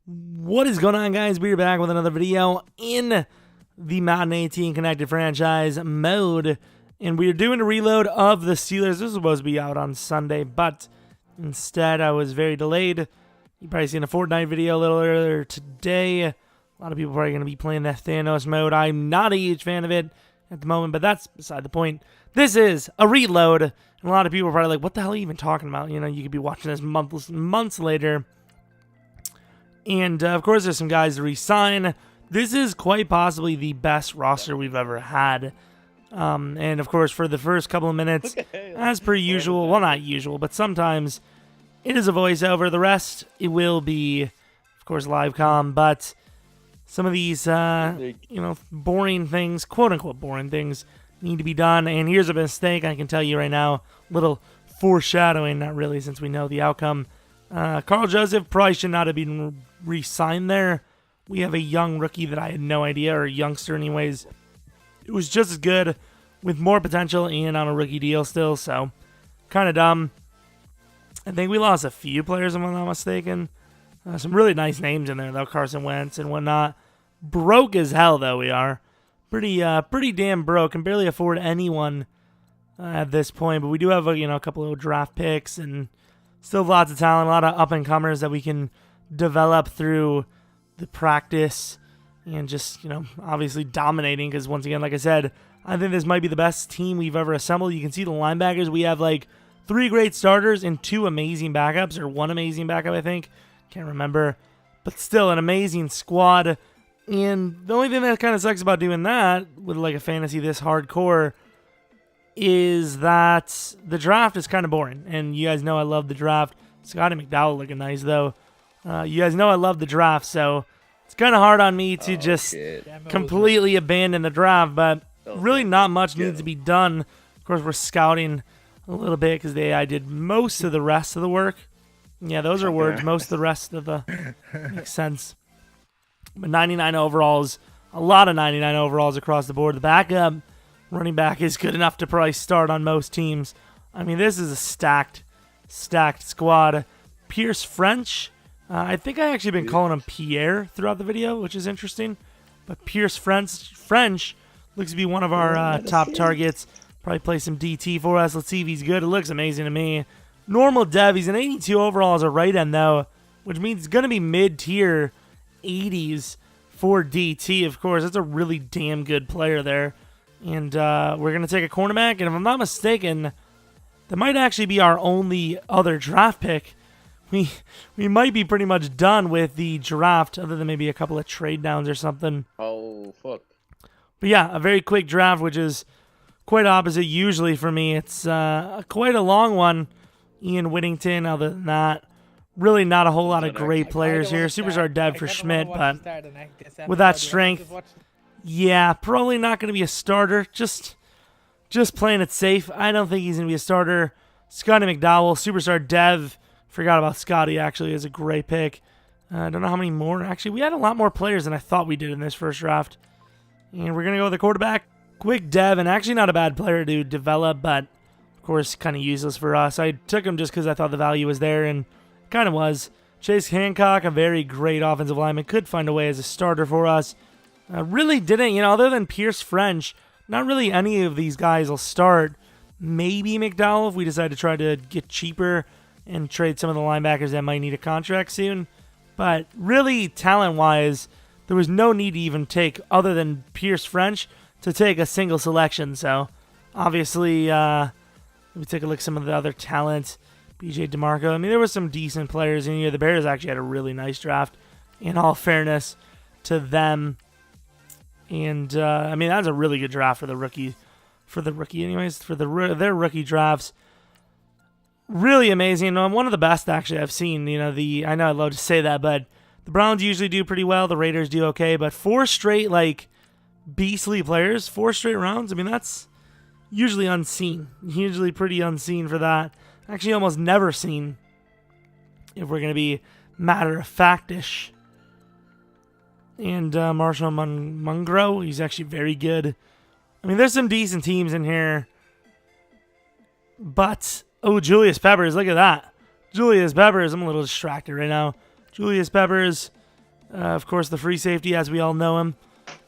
What is going on, guys? We're back with another video in the Madden 18 Connected Franchise mode, and we're doing a reload of the Steelers. This was supposed to be out on Sunday, but instead I was very delayed. You've probably seen a Fortnite video a little earlier today. A lot of people are probably going to be playing that Thanos mode. I'm not a huge fan of it at the moment, but that's beside the point. This is a reload, and a lot of people are probably like, what the hell are you even talking about? You know, you could be watching this months later. And, of course, there's some guys to re-sign. This is quite possibly the best roster we've ever had. And, of course, for the first couple of minutes, as per usual, well, not usual, but sometimes it is a voiceover. The rest, it will be, of course, live comm. But some of these, boring things, quote-unquote boring things, need to be done. And here's a mistake I can tell you right now. Little foreshadowing, not really, since we know the outcome. Carl Joseph probably should not have been re-signed there. We have a young rookie that I had no idea, or a youngster anyways. It was just as good, with more potential and on a rookie deal still, so kind of dumb. I think we lost a few players, if I'm not mistaken. Some really nice names in there, though, Carson Wentz and whatnot. Broke as hell, though, we are. Pretty damn broke. Can barely afford anyone at this point, but we do have a couple of draft picks and still lots of talent, a lot of up-and-comers that we can develop through the practice and just, obviously dominating because, once again, like I said, I think this might be the best team we've ever assembled. You can see the linebackers. We have, 3 great starters and 2 amazing backups, or 1 amazing backup, I think. Can't remember. But still, an amazing squad. And the only thing that kind of sucks about doing that with, a fantasy this hardcore is that the draft is kind of boring. And you guys know I love the draft. Scotty McDowell looking nice, though. You guys know I love the draft, so it's kind of hard on me to just completely abandon the draft. But really not much needs to be done. Of course, we're scouting a little bit because the AI did most of the rest of the work. Yeah, those are words. Most of the rest of the makes sense. But 99 overalls, a lot of 99 overalls across the board. The backup running back is good enough to probably start on most teams. I mean, this is a stacked squad. Pierce French. I think I actually been calling him Pierre throughout the video, which is interesting. But Pierce French looks to be one of our top targets. Probably play some DT for us. Let's see if he's good. It looks amazing to me. Normal dev. He's an 82 overall as a right end, though, which means he's going to be mid-tier 80s for DT, of course. That's a really damn good player there. And we're going to take a cornerback. And if I'm not mistaken, that might actually be our only other draft pick. We might be pretty much done with the draft, other than maybe a couple of trade downs or something. Oh, fuck. But yeah, a very quick draft, which is quite opposite usually for me. It's quite a long one. Ian Whittington, other than that, really not a whole lot of great players here. Superstar dev for Schmidt, but with that strength, yeah, probably not going to be a starter. Just playing it safe. I don't think he's going to be a starter. Scotty McDowell, superstar dev. Forgot about Scotty, actually, is a great pick. I don't know how many more. Actually, we had a lot more players than I thought we did in this first draft. And we're going to go with the quarterback. Quick dev, and actually not a bad player to develop, but of course kind of useless for us. I took him just because I thought the value was there, and kind of was. Chase Hancock, a very great offensive lineman, could find a way as a starter for us. Really didn't, other than Pierce French, not really any of these guys will start. Maybe McDowell if we decide to try to get cheaper and trade some of the linebackers that might need a contract soon. But really, talent-wise, there was no need to even take, other than Pierce French, to take a single selection. So, obviously, let me take a look at some of the other talent. BJ DeMarco. I mean, there were some decent players in here. The Bears actually had a really nice draft, in all fairness to them. And, I mean, that's a really good draft for the rookie. For their rookie drafts. Really amazing. One of the best, actually, I've seen. I know I love to say that, but the Browns usually do pretty well. The Raiders do okay. But 4 straight, beastly players, 4 straight rounds, I mean, that's usually unseen. Usually pretty unseen for that. Actually, almost never seen, if we're going to be matter-of-fact-ish. And Marshall Mungro, he's actually very good. I mean, there's some decent teams in here. But, Julius Peppers, look at that. Julius Peppers, I'm a little distracted right now. Julius Peppers, Of course, the free safety, as we all know him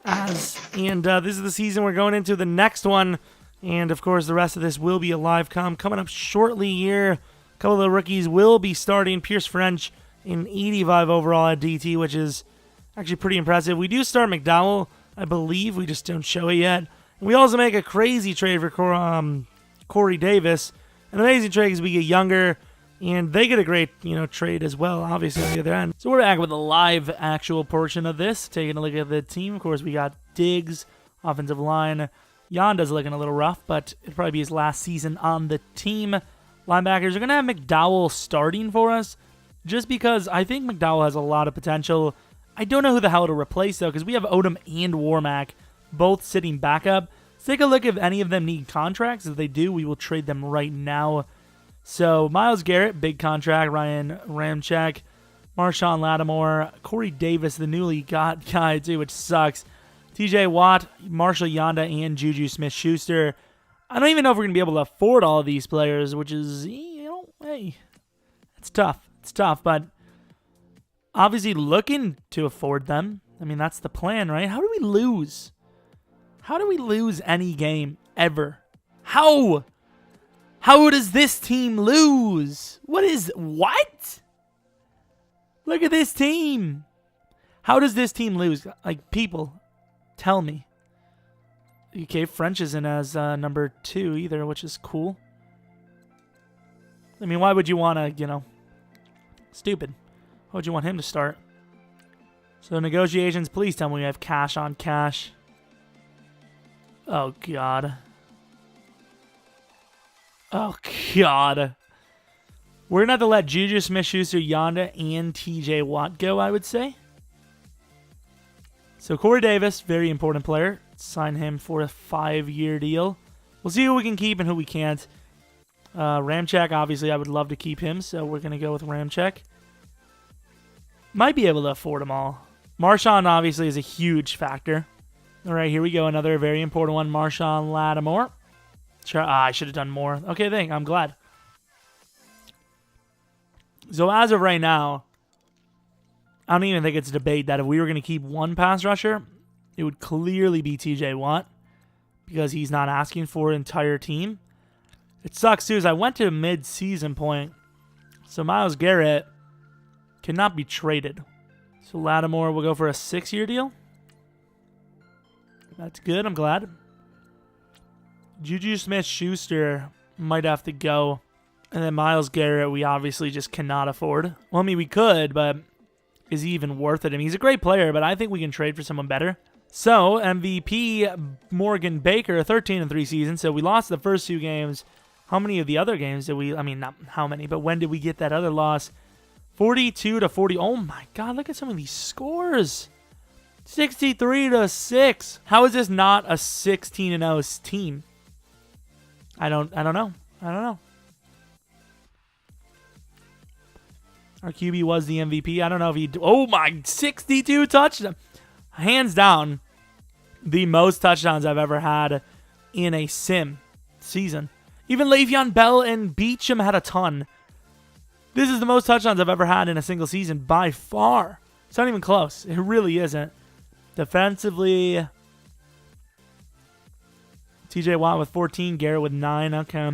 as. And this is the season we're going into the next one. And, of course, the rest of this will be a live com coming up shortly here. A couple of the rookies will be starting. Pierce French in 85 overall at DT, which is actually pretty impressive. We do start McDowell, I believe. We just don't show it yet. And we also make a crazy trade for Corey Davis. An amazing trade because we get younger, and they get a great, trade as well, obviously, on the other end. So we're back with a live actual portion of this, taking a look at the team. Of course, we got Diggs, offensive line. Yonda's looking a little rough, but it'll probably be his last season on the team. Linebackers are going to have McDowell starting for us, just because I think McDowell has a lot of potential. I don't know who the hell to replace, though, because we have Odom and Warmack both sitting backup. Let's take a look if any of them need contracts. If they do, we will trade them right now. So, Myles Garrett, big contract. Ryan Ramczyk, Marshawn Lattimore, Corey Davis, the newly got guy, too, which sucks. TJ Watt, Marshall Yanda, and Juju Smith-Schuster. I don't even know if we're going to be able to afford all of these players, which is, hey, it's tough. It's tough, but obviously looking to afford them. I mean, that's the plan, right? How do we lose? How do we lose any game ever? How? How does this team lose? What? Look at this team. How does this team lose? Like, people, tell me. Okay, French isn't as number 2 either, which is cool. I mean, why would you want to, stupid. Why would you want him to start? So negotiations, please tell me we have cash on cash. Oh, God. Oh, God. We're going to have to let Juju Smith-Schuster, Yonda, and TJ Watt go, I would say. So Corey Davis, very important player. Sign him for a 5-year deal. We'll see who we can keep and who we can't. Ramczyk, obviously, I would love to keep him, so we're going to go with Ramczyk. Might be able to afford them all. Marshawn, obviously, is a huge factor. All right, here we go. Another very important one, Marshawn Lattimore. Sure, I should have done more. Okay, I'm glad. So as of right now, I don't even think it's a debate that if we were going to keep one pass rusher, it would clearly be TJ Watt because he's not asking for an entire team. It sucks, too, as I went to a mid-season point. So Myles Garrett cannot be traded. So Lattimore will go for a 6-year deal. That's good. I'm glad. Juju Smith-Schuster might have to go. And then Myles Garrett, we obviously just cannot afford. Well, I mean, we could, but is he even worth it? I mean, he's a great player, but I think we can trade for someone better. So, MVP Morgan Baker, 13-3 season. So, we lost the first 2 games. How many of the other games did we... I mean, not how many, but when did we get that other loss? 42-40. Oh, my God. Look at some of these scores. 63-6. How is this not a 16-0 team? I don't know. Our QB was the MVP. I don't know if he... Oh, my... 62 touchdowns. Hands down, the most touchdowns I've ever had in a sim season. Even Le'Veon Bell and Beachum had a ton. This is the most touchdowns I've ever had in a single season by far. It's not even close. It really isn't. Defensively, TJ Watt with 14, Garrett with 9. Okay.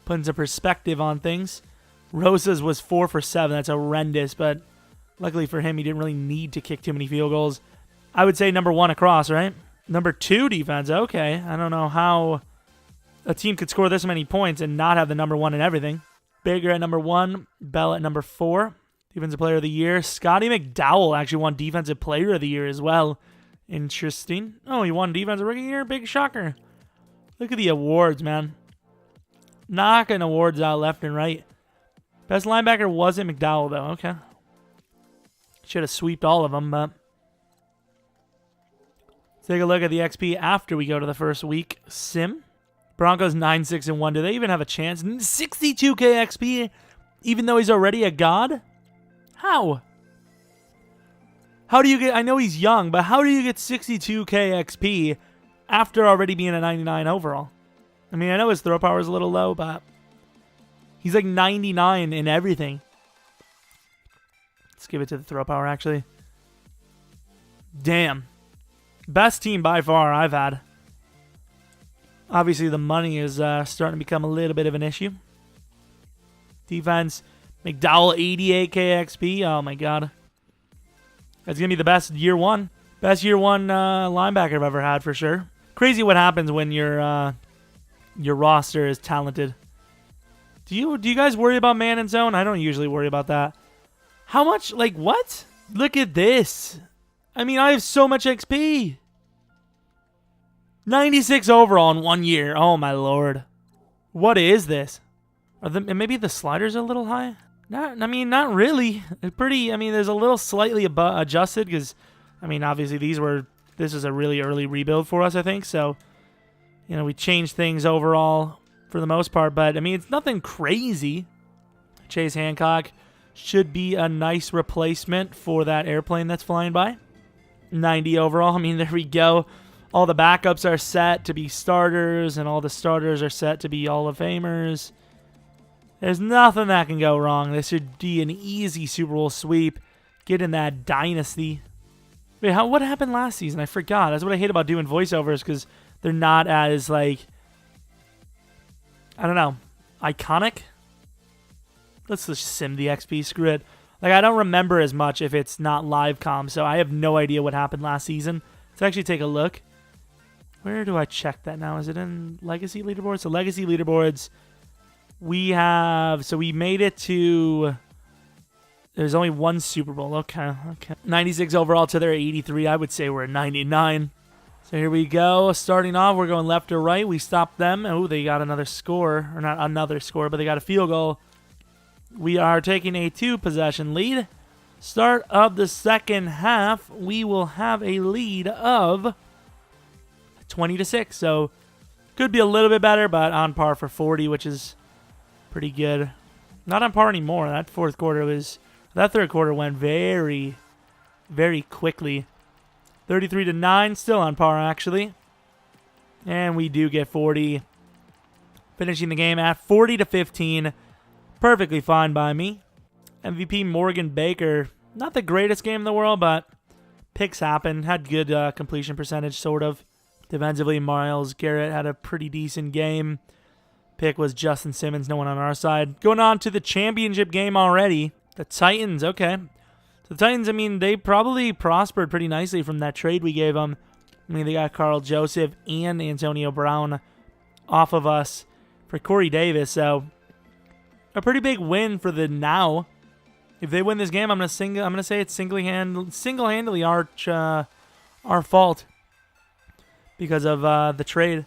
Putting some perspective on things. Rosas was 4 for 7. That's horrendous, but luckily for him, he didn't really need to kick too many field goals. I would say number 1 across, right? Number 2 defense. Okay. I don't know how a team could score this many points and not have the number 1 in everything. Baker at number 1. Bell at number 4. Defensive Player of the Year. Scotty McDowell actually won Defensive Player of the Year as well. Interesting. Oh, he won Defensive Rookie of the Year? Big shocker. Look at the awards, man. Knocking awards out left and right. Best linebacker wasn't McDowell, though. Okay. Should have sweeped all of them, but... Let's take a look at the XP after we go to the first week. Sim. Broncos 9-6-1. Do they even have a chance? 62k XP, even though he's already a god? How? How do you get... I know he's young, but how do you get 62k XP after already being a 99 overall? I mean, I know his throw power is a little low, but... He's like 99 in everything. Let's give it to the throw power, actually. Damn. Best team by far I've had. Obviously, the money is starting to become a little bit of an issue. Defense, McDowell, 88k XP. Oh, my God. That's going to be the best year one. Best year one linebacker I've ever had, for sure. Crazy what happens when your roster is talented. Do you guys worry about man and zone? I don't usually worry about that. How much? Like, what? Look at this. I mean, I have so much XP. 96 overall in 1 year. Oh, my Lord. What is this? Maybe the sliders are a little high? Not really. It's pretty, there's a little slightly adjusted because, obviously this is a really early rebuild for us, I think. So, we changed things overall for the most part. But, it's nothing crazy. Chase Hancock should be a nice replacement for that airplane that's flying by. 90 overall. There we go. All the backups are set to be starters, and all the starters are set to be Hall of Famers. There's nothing that can go wrong. This should be an easy Super Bowl sweep. Get in that dynasty. Wait, what happened last season? I forgot. That's what I hate about doing voiceovers, because they're not as, I don't know, iconic? Let's just sim the XP. Screw it. I don't remember as much if it's not live comm, so I have no idea what happened last season. Let's actually take a look. Where do I check that now? Is it in Legacy Leaderboards? So Legacy Leaderboards, we made it to, there's only one Super Bowl. Okay. 96 overall to their 83. I would say we're at 99. So here we go. Starting off, we're going left or right. We stopped them. Oh, they got another score. Or not another score, but they got a field goal. We are taking a 2-possession lead. Start of the second half, we will have a lead of 20-6. So could be a little bit better, but on par for 40, which is pretty good. Not on par anymore. That third quarter went very, very quickly. 33-9, still on par actually. And we do get 40. Finishing the game at 40-15. Perfectly fine by me. MVP Morgan Baker, not the greatest game in the world, but picks happen. Had good completion percentage, sort of. Defensively, Myles Garrett had a pretty decent game. Pick was Justin Simmons, no one on our side. Going on to the championship game already. The Titans, okay. So the Titans, they probably prospered pretty nicely from that trade we gave them. They got Carl Joseph and Antonio Brown off of us for Corey Davis, so a pretty big win for the now. If they win this game, I'm gonna say it's single-handedly our fault because of the trade.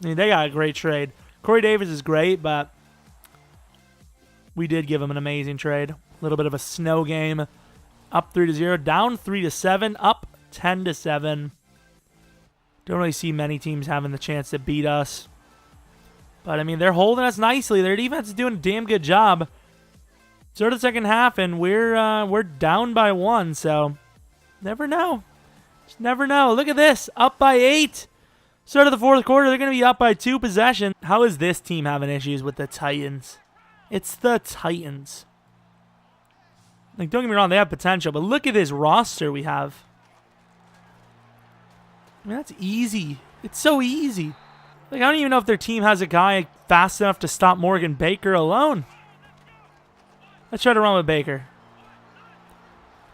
They got a great trade. Corey Davis is great, but we did give him an amazing trade. A little bit of a snow game. Up 3-0, down 3-7, up 10-7. Don't really see many teams having the chance to beat us. But, they're holding us nicely. Their defense is doing a damn good job. Start of the second half, and we're down by 1, so never know. Just never know. Look at this. Up by 8. Start of the fourth quarter, they're going to be up by 2 possessions. How is this team having issues with the Titans? It's the Titans. Don't get me wrong, they have potential, but look at this roster we have. That's easy. It's so easy. I don't even know if their team has a guy fast enough to stop Morgan Baker alone. Let's try to run with Baker.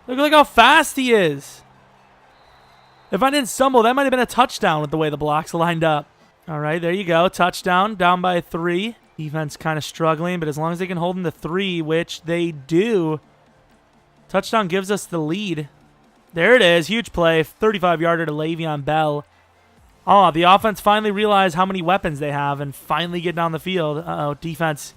Look how fast he is. If I didn't stumble, that might have been a touchdown with the way the blocks lined up. All right, there you go. Touchdown, down by 3. Defense kind of struggling, but as long as they can hold them to 3, which they do, touchdown gives us the lead. There it is. Huge play. 35-yarder to Le'Veon Bell. Oh, the offense finally realized how many weapons they have and finally get down the field. Uh-oh, defense.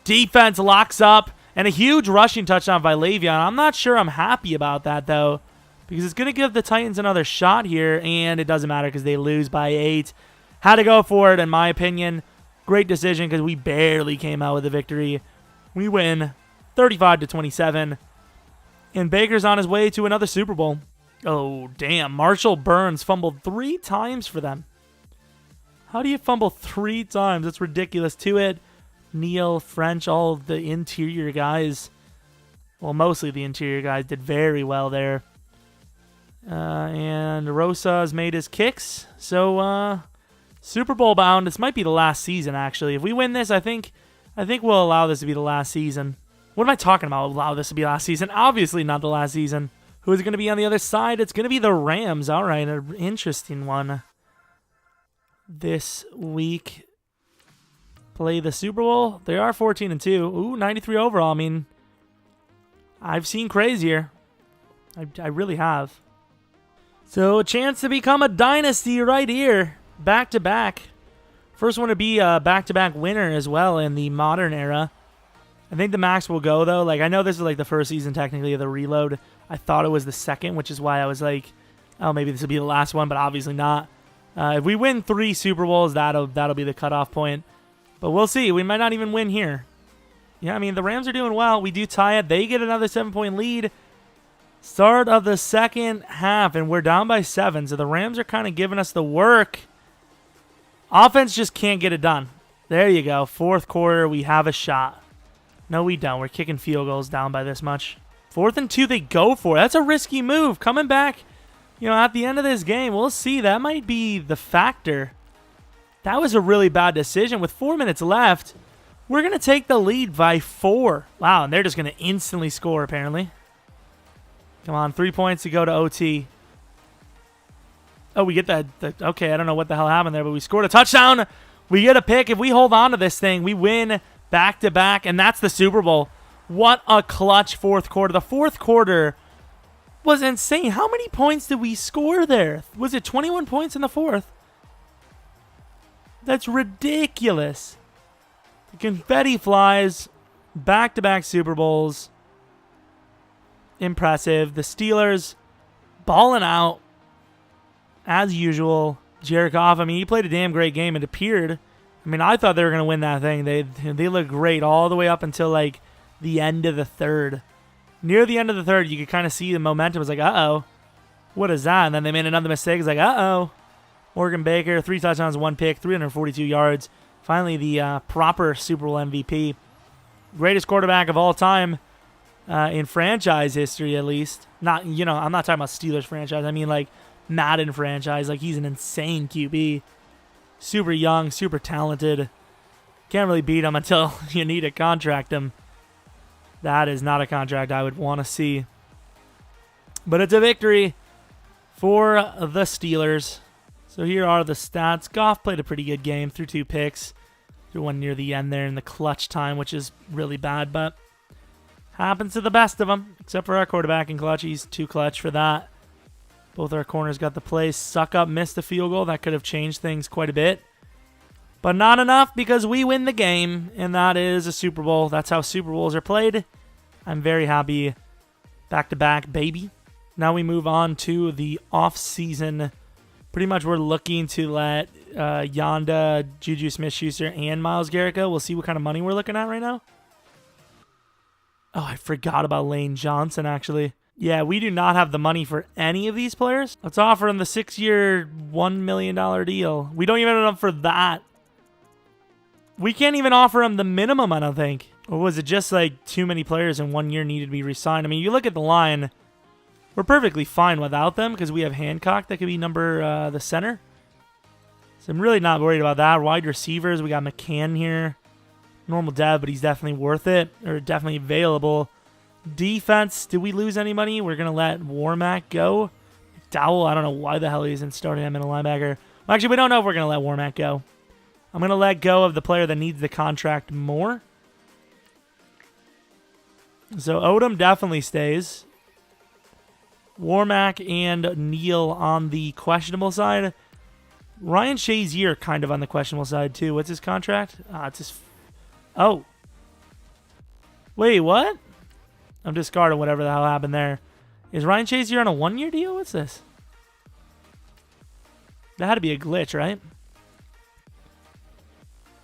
Defense locks up. And a huge rushing touchdown by Le'Veon. I'm not sure I'm happy about that, though, because it's going to give the Titans another shot here, and it doesn't matter because they lose by 8. Had to go for it, in my opinion. Great decision because we barely came out with a victory. We win 35-27, and Baker's on his way to another Super Bowl. Oh, damn. Marshall Burns fumbled 3 times for them. How do you fumble 3 times? That's ridiculous. To it. Neil, French, all the interior guys Well, mostly the interior guys did very well there. And Rosa has made his kicks. So, Super Bowl bound. This might be the last season, actually. If we win this, I think we'll allow this to be the last season. What am I talking about? Allow this to be last season? Obviously not the last season. Who is going to be on the other side? It's going to be the Rams. All right, an interesting one. This week, play the Super Bowl. They are 14-2. Ooh, 93 overall. I mean, I've seen crazier. I really have. So a chance to become a dynasty right here. Back-to-back. First one to be a back-to-back winner as well in the modern era. I think the max will go, though. Like, I know this is like the first season, technically, of the reload. I thought it was the second, which is why I was like, oh, maybe this will be the last one, but obviously not. If we win 3 Super Bowls, that'll be the cutoff point. But we'll see. We might not even win here. Yeah, I mean, the Rams are doing well. We do tie it. They get another 7-point lead. Start of the second half, and we're down by 7. So the Rams are kind of giving us the work. Offense just can't get it done. There you go. Fourth quarter, we have a shot. No, we don't. We're kicking field goals down by this much. 4th and 2, they go for it. That's a risky move. Coming back, at the end of this game, we'll see. That might be the factor. That was a really bad decision. With 4 minutes left, we're going to take the lead by 4. Wow, and they're just going to instantly score, apparently. Come on, 3 points to go to OT. Oh, we get that. Okay, I don't know what the hell happened there, but we scored a touchdown. We get a pick. If we hold on to this thing, we win back-to-back, and that's the Super Bowl. What a clutch fourth quarter. The fourth quarter was insane. How many points did we score there? Was it 21 points in the fourth? That's ridiculous. The confetti flies. Back-to-back Super Bowls. Impressive. The Steelers balling out as usual. Jeromepkr, I mean, he played a damn great game. It appeared. I mean, I thought they were going to win that thing. They looked great all the way up until, like, the end of the third. Near the end of the third, you could kind of see the momentum. It was like, uh-oh. What is that? And then they made another mistake. It's like, uh-oh. Morgan Baker, 3 touchdowns, 1 pick, 342 yards. Finally, the proper Super Bowl MVP. Greatest quarterback of all time in franchise history, at least. Not, I'm not talking about Steelers franchise. I mean, like, Madden franchise. Like, he's an insane QB. Super young, super talented. Can't really beat him until you need to contract him. That is not a contract I would want to see. But it's a victory for the Steelers. So here are the stats. Goff played a pretty good game, threw 2 picks. Threw one near the end there in the clutch time, which is really bad, but happens to the best of them, except for our quarterback in clutch. He's too clutch for that. Both our corners got the play. Suck up missed the field goal. That could have changed things quite a bit. But not enough because we win the game, and that is a Super Bowl. That's how Super Bowls are played. I'm very happy. Back-to-back, baby. Now we move on to the off-season. Pretty much we're looking to let Yonda, Juju Smith-Schuster, and Myles Garrett go. We'll see what kind of money we're looking at right now. Oh, I forgot about Lane Johnson, actually. Yeah, we do not have the money for any of these players. Let's offer them the 6-year, $1 million deal. We don't even have enough for that. We can't even offer them the minimum, I don't think. Or was it just like too many players in 1 year needed to be re-signed? I mean, you look at the line, we're perfectly fine without them because we have Hancock that could be the center. So I'm really not worried about that. Wide receivers, we got McCann here. Normal dev, but he's definitely worth it, or definitely available. Defense, did we lose any money? We're going to let Warmack go. Dowell, I don't know why the hell he isn't starting him in a linebacker. Well, actually, we don't know if we're going to let Warmack go. I'm going to let go of the player that needs the contract more. So Odom definitely stays. Warmack and Neal on the questionable side. Ryan Shazier kind of on the questionable side too. What's his contract? It's his... Oh. Wait, what? I'm discarding whatever the hell happened there. Is Ryan Shazier on a 1-year deal? What's this? That had to be a glitch, right?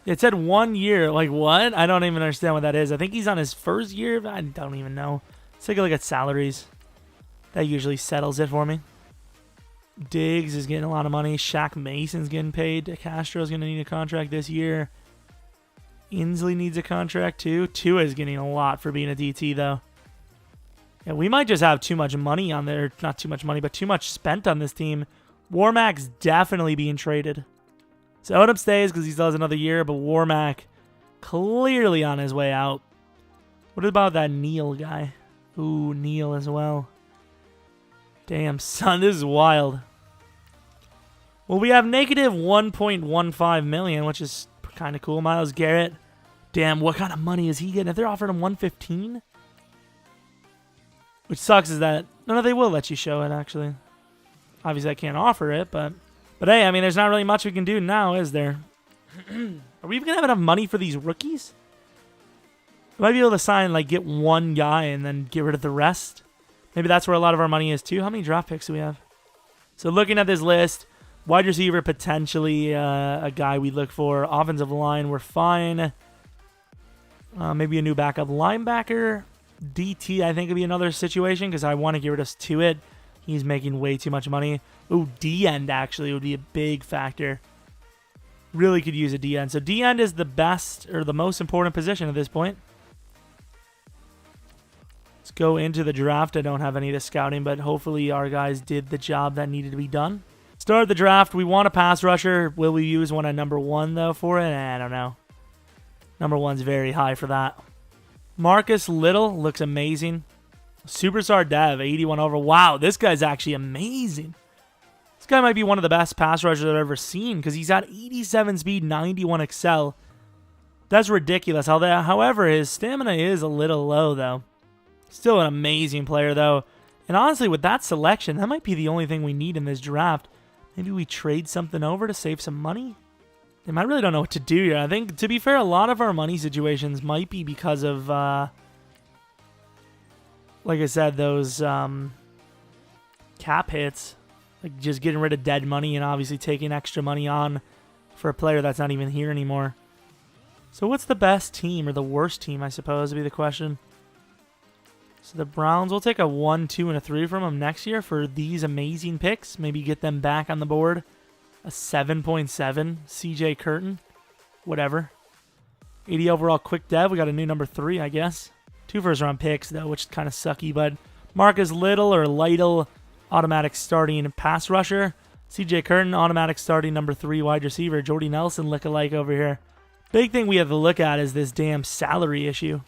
It said 1 year. Like, what? I don't even understand what that is. I think he's on his first year. I don't even know. Let's take a look at salaries. That usually settles it for me. Diggs is getting a lot of money. Shaq Mason's getting paid. Castro's going to need a contract this year. Inslee needs a contract too. Tua is getting a lot for being a DT, though. Yeah, we might just have too much money on there. Not too much money, but too much spent on this team. Warmack's definitely being traded. So Odom stays because he still has another year, but Warmack clearly on his way out. What about that Neil guy? Ooh, Neil as well. Damn, son, this is wild. Well, we have negative 1.15 million, which is kind of cool. Myles Garrett. Damn, what kind of money is he getting? If they're offering him 115? Which sucks is that... No, they will let you show it, actually. Obviously, I can't offer it, but hey, I mean, there's not really much we can do now, is there? Are we even going to have enough money for these rookies? We might be able to sign, like, get one guy and then get rid of the rest. Maybe that's where a lot of our money is, too. How many draft picks do we have? So, looking at this list, wide receiver, potentially a guy we look for. Offensive line, we're fine. Maybe a new backup linebacker. DT, I think, would be another situation because I want to get rid of Tuitt. He's making way too much money. Ooh, D-end actually would be a big factor. Really could use a D-end. So D-end is the best or the most important position at this point. Let's go into the draft. I don't have any of the scouting, but hopefully our guys did the job that needed to be done. Start the draft. We want a pass rusher. Will we use one at number 1, though, for it? I don't know. Number 1's very high for that. Marcus Little looks amazing. Superstar dev, 81 over. Wow, this guy's actually amazing. This guy might be one of the best pass rushers I've ever seen because he's got 87 speed, 91 excel. That's ridiculous. However, his stamina is a little low, though. Still an amazing player, though. And honestly, with that selection, that might be the only thing we need in this draft. Maybe we trade something over to save some money? I really don't know what to do here. I think, to be fair, a lot of our money situations might be because of, like I said, those cap hits. Like just getting rid of dead money and obviously taking extra money on for a player that's not even here anymore. So what's the best team or the worst team, I suppose, would be the question. So the Browns, will take a 1, 2, and a 3 from them next year for these amazing picks. Maybe get them back on the board. A 7.7 CJ Curtin. Whatever. 80 overall quick dev. We got a new number 3, I guess. 2 first-round picks, though, which is kind of sucky. But Marcus Little or Lytle, automatic starting pass rusher. CJ Curtin, automatic starting number 3 wide receiver. Jordy Nelson look-alike over here. Big thing we have to look at is this damn salary issue.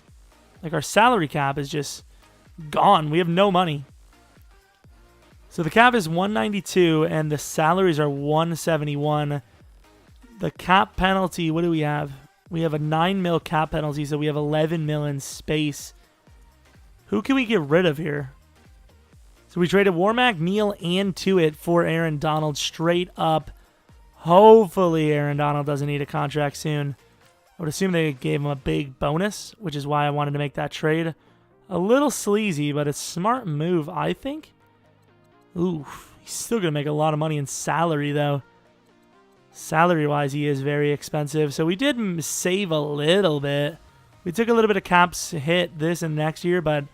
Like, our salary cap is just gone. We have no money. So the cap is 192 and the salaries are 171. The cap penalty, what do we have? We have a 9 mil cap penalty, so we have 11 mil in space. Who can we get rid of here? So we traded Warmack, Neal, and Tuitt for Aaron Donald straight up. Hopefully Aaron Donald doesn't need a contract soon. I would assume they gave him a big bonus, which is why I wanted to make that trade. A little sleazy, but a smart move, I think. Ooh, he's still going to make a lot of money in salary, though. Salary-wise, he is very expensive. So we did save a little bit. We took a little bit of caps hit this and next year, but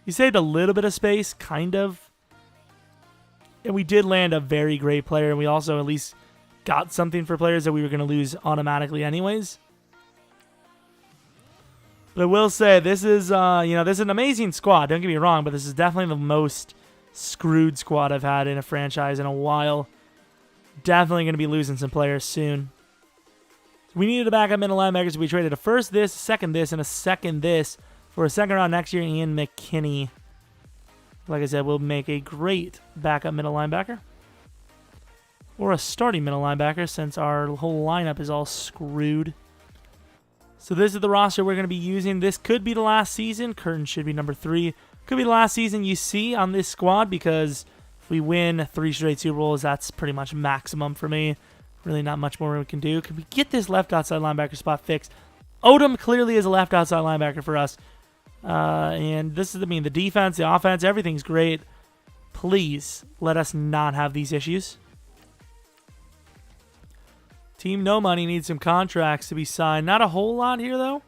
we saved a little bit of space, kind of. And we did land a very great player, and we also at least got something for players that we were going to lose automatically anyways. But I will say, this is, this is an amazing squad. Don't get me wrong, but this is definitely the most screwed squad I've had in a franchise in a while. Definitely going to be losing some players soon. We needed a backup middle linebacker, so we traded a first this, a second this, and a second this for a second round next year, Ian McKinney. Like I said, we'll make a great backup middle linebacker. Or a starting middle linebacker, since our whole lineup is all screwed. So this is the roster we're going to be using. This could be the last season. Curtin should be number 3. Could be the last season you see on this squad because if we win 3 straight Super Bowls, that's pretty much maximum for me. Really not much more we can do. Can we get this left outside linebacker spot fixed? Odom clearly is a left outside linebacker for us. And this is, the defense, the offense, everything's great. Please let us not have these issues. Team no money needs some contracts to be signed. Not a whole lot here, though.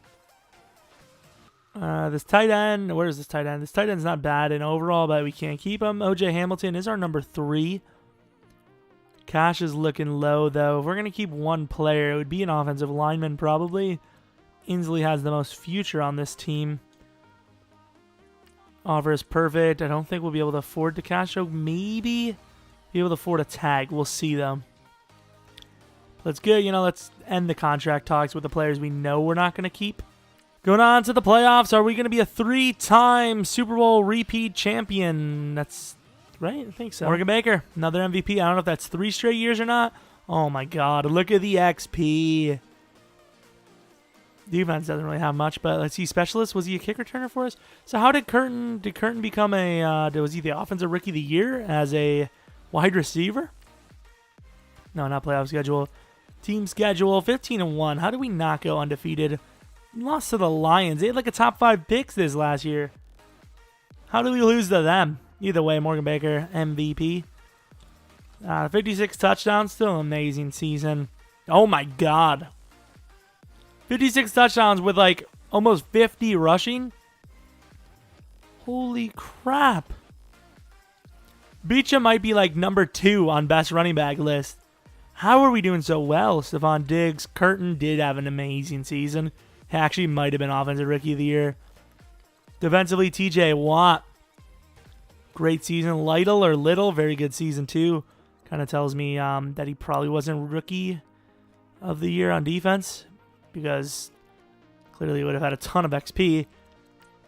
This tight end, where is this tight end? This tight end's not bad in overall, but we can't keep him. OJ Hamilton is our number 3. Cash is looking low, though. If we're going to keep one player, it would be an offensive lineman, probably. Inslee has the most future on this team. Offer is perfect. I don't think we'll be able to afford to cash out. Maybe be able to afford a tag. We'll see, though. Let's get, let's end the contract talks with the players we know we're not going to keep. Going on to the playoffs, are we going to be a 3-time Super Bowl repeat champion? That's right, I think so. Morgan Baker, another MVP. I don't know if that's 3 straight years or not. Oh my God, look at the XP. Defense doesn't really have much, but let's see. Specialist, was he a kick returner for us? So how did Curtin become was he the offensive rookie of the year as a wide receiver? No, not playoff schedule. Team schedule, 15-1. How did we not go undefeated? Lost to the Lions. They had like a top 5 picks this last year. How did we lose to them? Either way, Morgan Baker, MVP. 56 touchdowns, still an amazing season. Oh my God. 56 touchdowns with like almost 50 rushing. Holy crap. Beecham might be like number 2 on best running back list. How are we doing so well? Stephon Diggs, Curtin did have an amazing season. He actually might have been Offensive Rookie of the Year. Defensively, TJ Watt. Great season. Little, very good season too. Kind of tells me that he probably wasn't Rookie of the Year on defense because clearly he would have had a ton of XP.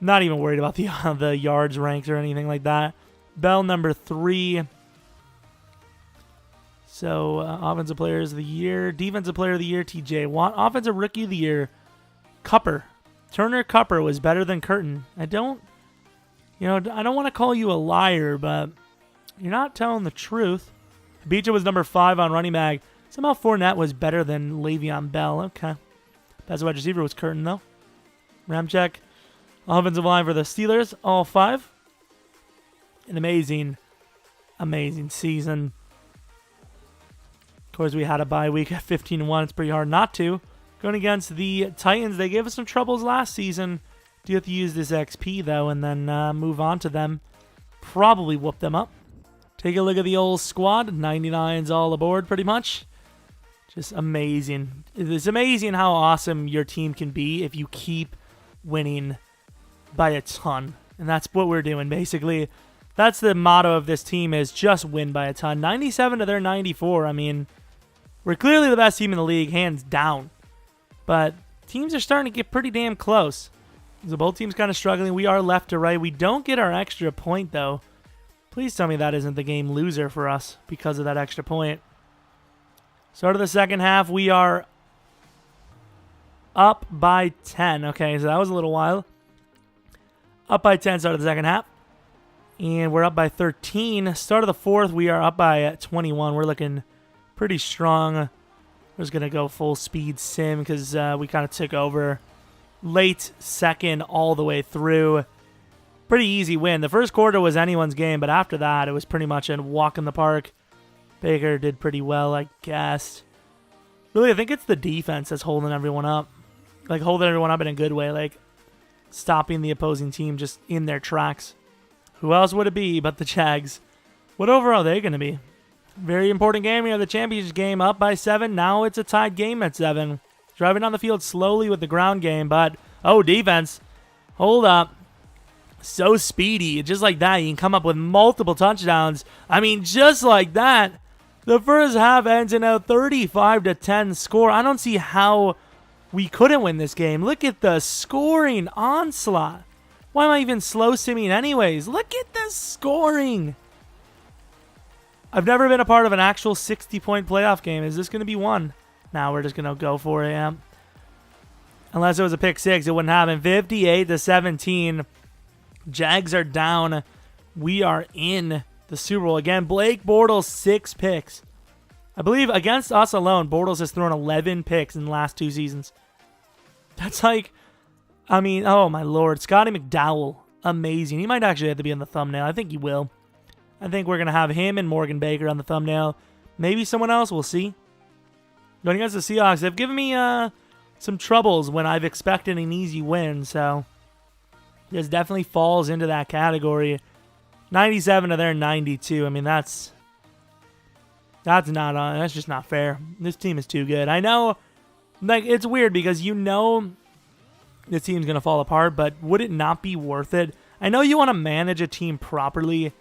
Not even worried about the yards ranks or anything like that. Bell, number 3. So, Offensive Players of the Year. Defensive Player of the Year, TJ Watt. Offensive Rookie of the Year, Cupper. Turner Cupper was better than Curtin. I don't want to call you a liar, but you're not telling the truth. Beecher was number 5 on running back. Somehow Fournette was better than Le'Veon Bell. Okay. Best wide receiver was Curtin, though. Ramczyk. Offensive line for the Steelers, all 5. An amazing season. Of course, we had a bye week at 15-1. It's pretty hard not to. Going against the Titans, they gave us some troubles last season. Do have to use this XP, though, and then move on to them. Probably whoop them up. Take a look at the old squad. 99's all aboard, pretty much. Just amazing. It's amazing how awesome your team can be if you keep winning by a ton. And that's what we're doing, basically. That's the motto of this team, is just win by a ton. 97 to their 94. I mean, we're clearly the best team in the league, hands down. But teams are starting to get pretty damn close. So both teams kind of struggling. We are left to right. We don't get our extra point, though. Please tell me that isn't the game loser for us because of that extra point. Start of the second half, we are up by 10. Okay, so that was a little while. Up by 10, start of the second half. And we're up by 13. Start of the fourth, we are up by 21. We're looking pretty strong. We're just going to go full speed sim because we kind of took over late second all the way through. Pretty easy win. The first quarter was anyone's game, but after that, it was pretty much a walk in the park. Baker did pretty well, I guess. Really, I think it's the defense that's holding everyone up. Like, holding everyone up in a good way. Like, stopping the opposing team just in their tracks. Who else would it be but the Jags? What overall are they going to be? Very important game here. The championship game up by 7. Now it's a tied game at 7. Driving down the field slowly with the ground game, but, oh, defense. Hold up. So speedy. Just like that, you can come up with multiple touchdowns. I mean, just like that. The first half ends in a 35-10 score. I don't see how we couldn't win this game. Look at the scoring onslaught. Why am I even slow simming anyways? Look at the scoring. I've never been a part of an actual 60-point playoff game. Is this going to be one? Now we're just going to go for it, yeah. Unless it was a pick 6, it wouldn't happen. 58-17. Jags are down. We are in the Super Bowl again. Blake Bortles, 6 picks. I believe against us alone, Bortles has thrown 11 picks in the last 2 seasons. That's like, I mean, oh my Lord. Scotty McDowell, amazing. He might actually have to be on the thumbnail. I think he will. I think we're going to have him and Morgan Baker on the thumbnail. Maybe someone else, we'll see. Going against the Seahawks, they've given me some troubles when I've expected an easy win, so this definitely falls into that category. 97 to their 92. I mean, that's just not fair. This team is too good. I know, like, it's weird because you know this team's going to fall apart, but would it not be worth it? I know you want to manage a team properly,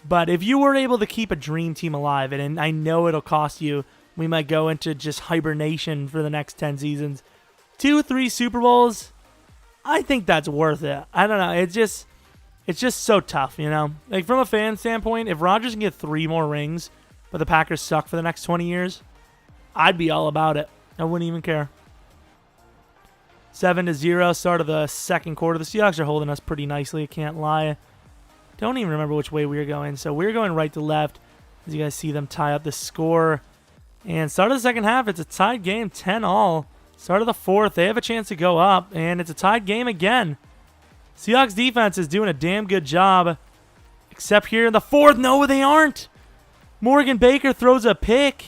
but if you were able to keep a dream team alive, and I know it'll cost you, we might go into just hibernation for the next 10 seasons. 2-3 Super Bowls, I think that's worth it. I don't know. It's just so tough, you know? Like, from a fan standpoint, if Rodgers can get 3 more rings, but the Packers suck for the next 20 years, I'd be all about it. I wouldn't even care. 7-0, start of the second quarter. The Seahawks are holding us pretty nicely, I can't lie. Don't even remember which way we were going. So we're going right to left, as you guys see them tie up the score. And start of the second half, it's a tied game, 10-all. Start of the fourth, they have a chance to go up, and it's a tied game again. Seahawks defense is doing a damn good job, except here in the fourth. No, they aren't. Morgan Baker throws a pick.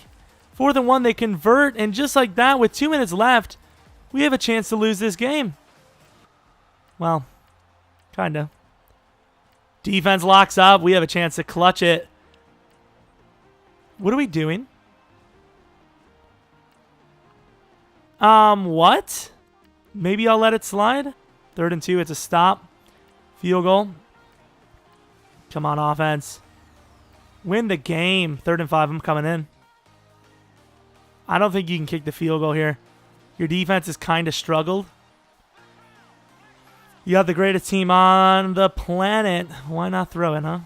4th and 1, they convert, and just like that, with 2 minutes left, we have a chance to lose this game. Well, kind of. Defense locks up. We have a chance to clutch it. What are we doing? What? Maybe I'll let it slide. 3rd and 2, it's a stop. Field goal. Come on, offense. Win the game. 3rd and 5, I'm coming in. I don't think you can kick the field goal here. Your defense has kind of struggled. You have the greatest team on the planet. Why not throw it, huh?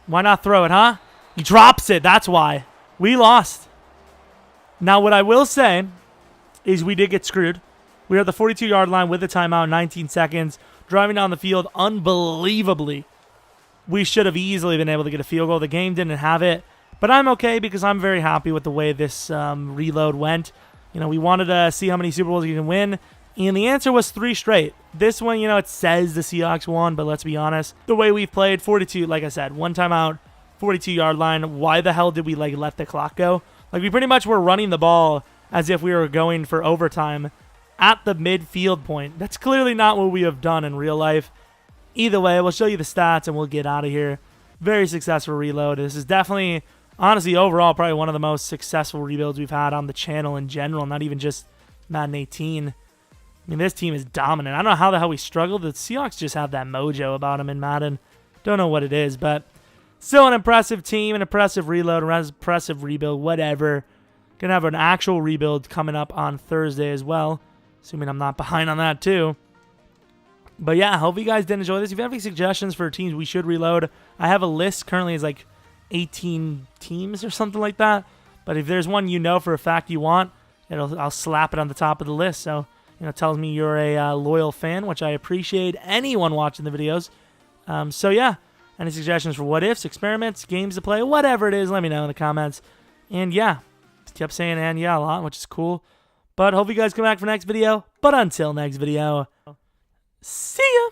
Why not throw it, huh? He drops it. That's why. We lost. Now, what I will say is we did get screwed. We are at the 42-yard line with the timeout, 19 seconds. Driving down the field unbelievably. We should have easily been able to get a field goal. The game didn't have it. But I'm okay because I'm very happy with the way this reload went. You know, we wanted to see how many Super Bowls you can win. And the answer was 3 straight. This one, you know, it says the Seahawks won, but let's be honest. The way we've played, 42, like I said, 1 timeout, 42-yard line. Why the hell did we, like, let the clock go? Like, we pretty much were running the ball as if we were going for overtime at the midfield point. That's clearly not what we have done in real life. Either way, we'll show you the stats and we'll get out of here. Very successful reload. This is definitely, honestly, overall, probably one of the most successful rebuilds we've had on the channel in general, not even just Madden 18. I mean, this team is dominant. I don't know how the hell we struggled. The Seahawks just have that mojo about them in Madden. Don't know what it is, but still an impressive team, an impressive reload, an impressive rebuild, whatever. Gonna have an actual rebuild coming up on Thursday as well, assuming I'm not behind on that too. But yeah, I hope you guys did enjoy this. If you have any suggestions for teams we should reload, I have a list currently. It's like 18 teams or something like that. But if there's one you know for a fact you want, I'll slap it on the top of the list. So, you know, it tells me you're a loyal fan, which I appreciate anyone watching the videos. So yeah, any suggestions for what ifs, experiments, games to play, whatever it is, let me know in the comments. And yeah, kept saying and yeah a lot, which is cool. But hope you guys come back for next video. But until next video, see ya.